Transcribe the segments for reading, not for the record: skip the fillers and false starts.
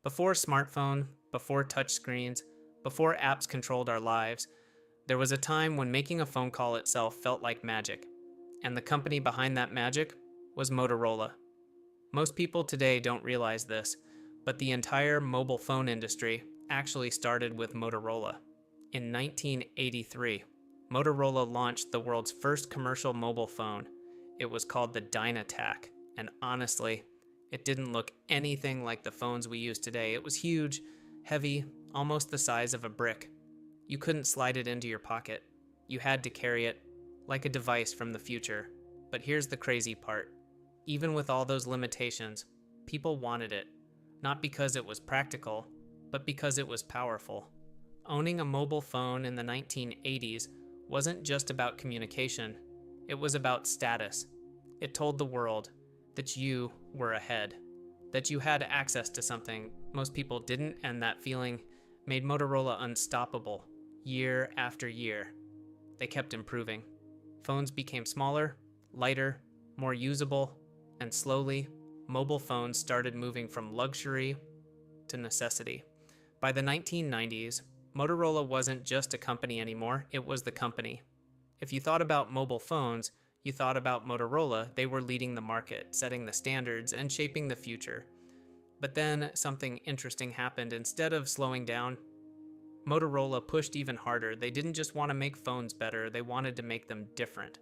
Before smartphone, before touchscreens, before apps controlled our lives, there was a time when making a phone call itself felt like magic. And the company behind that magic was Motorola. Most people today don't realize this, but the entire mobile phone industry actually started with Motorola. In 1983, Motorola launched the world's first commercial mobile phone. It was called the Dynatac, and honestly, it didn't look anything like the phones we use today. It was huge, heavy, almost the size of a brick. You couldn't slide it into your pocket. You had to carry it like a device from the future. But here's the crazy part. Even with all those limitations, people wanted it. Not because it was practical, but because it was powerful. Owning a mobile phone in the 1980s wasn't just about communication. It was about status. It told the world that you were ahead, that you had access to something most people didn't, and that feeling made Motorola unstoppable year after year. They kept improving. Phones became smaller, lighter, more usable, and slowly, mobile phones started moving from luxury to necessity. By the 1990s, Motorola wasn't just a company anymore, it was the company. If you thought about mobile phones, you thought about Motorola. They were leading the market, setting the standards, and shaping the future. But then something interesting happened. Instead of slowing down, Motorola pushed even harder. They didn't just want to make phones better, they wanted to make them different.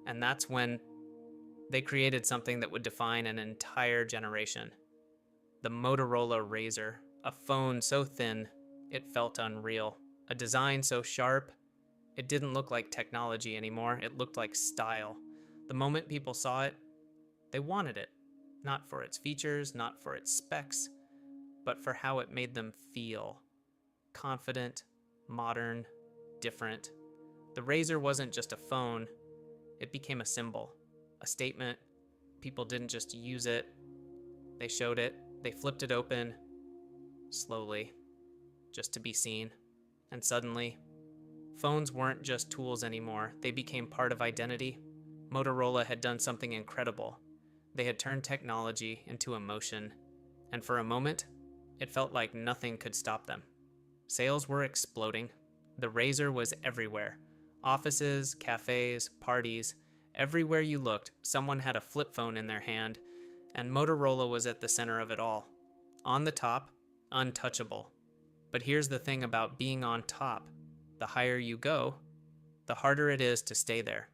And that's when they created something that would define an entire generation. The Motorola Razr, a phone so thin, it felt unreal. A design so sharp, it didn't look like technology anymore, it looked like style. The moment people saw it, they wanted it. Not for its features, not for its specs, but for how it made them feel. Confident, modern, different. The Razr wasn't just a phone, it became a symbol, a statement. People didn't just use it, they showed it, they flipped it open, slowly, just to be seen. And suddenly, phones weren't just tools anymore, they became part of identity. Motorola had done something incredible. They had turned technology into emotion, and for a moment, it felt like nothing could stop them. Sales were exploding. The Razr was everywhere. Offices, cafes, parties, everywhere you looked, someone had a flip phone in their hand, and Motorola was at the center of it all. On the top, untouchable. But here's the thing about being on top. The higher you go, the harder it is to stay there.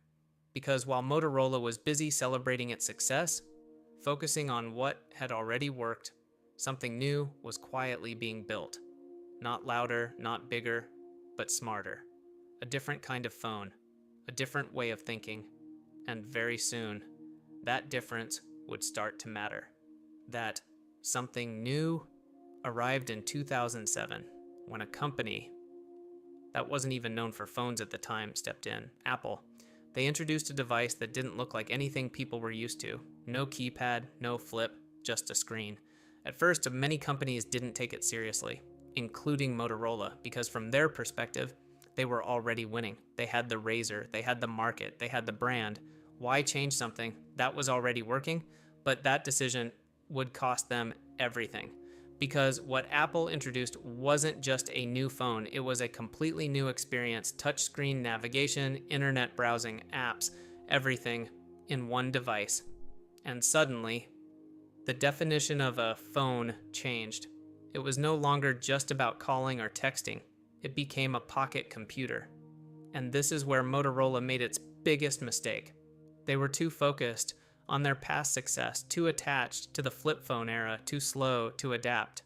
Because while Motorola was busy celebrating its success, focusing on what had already worked, something new was quietly being built. Not louder, not bigger, but smarter. A different kind of phone, a different way of thinking, and very soon, that difference would start to matter. That something new arrived in 2007 when a company that wasn't even known for phones at the time stepped in, Apple. They introduced a device that didn't look like anything people were used to. No keypad, no flip, just a screen. At first, many companies didn't take it seriously, including Motorola, because from their perspective, they were already winning. They had the Razr, they had the market, they had the brand. Why change something that was already working? But that decision would cost them everything. Because what Apple introduced wasn't just a new phone, it was a completely new experience. Touchscreen navigation, internet browsing, apps, everything in one device. And suddenly, the definition of a phone changed. It was no longer just about calling or texting. It became a pocket computer. And this is where Motorola made its biggest mistake. They were too focused on their past success, too attached to the flip phone era, too slow to adapt.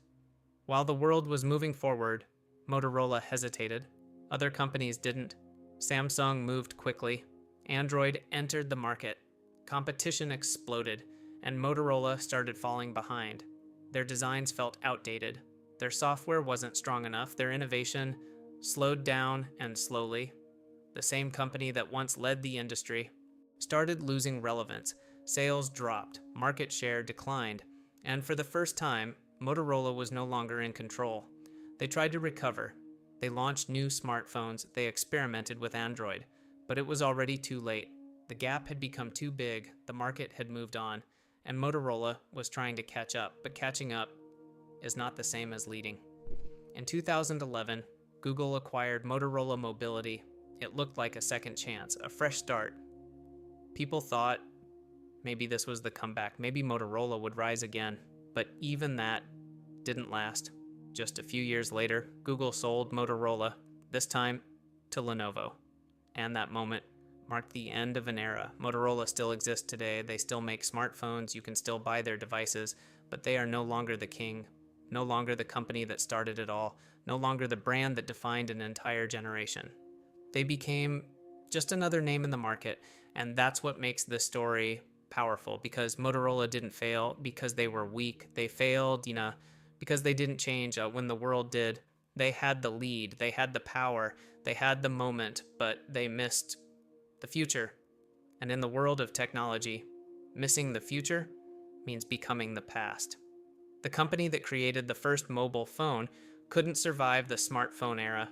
While the world was moving forward, Motorola hesitated. Other companies didn't. Samsung moved quickly. Android entered the market. Competition exploded, and Motorola started falling behind. Their designs felt outdated. Their software wasn't strong enough. Their innovation slowed down, and slowly, the same company that once led the industry started losing relevance. Sales dropped, market share declined, and for the first time, Motorola was no longer in control. They tried to recover. They launched new smartphones, they experimented with Android, but it was already too late. The gap had become too big, the market had moved on, and Motorola was trying to catch up, but catching up is not the same as leading. In 2011, Google acquired Motorola Mobility. It looked like a second chance, a fresh start. People thought maybe this was the comeback, maybe Motorola would rise again, but even that didn't last. Just a few years later, Google sold Motorola, this time to Lenovo. And that moment marked the end of an era. Motorola still exists today. They still make smartphones. You can still buy their devices, but they are no longer the king, no longer the company that started it all, no longer the brand that defined an entire generation. They became just another name in the market, and that's what makes this story powerful, because Motorola didn't fail because they were weak. They failed, because they didn't change when the world did. They had the lead, they had the power, they had the moment, but they missed the future. And in the world of technology, missing the future means becoming the past. The company that created the first mobile phone couldn't survive the smartphone era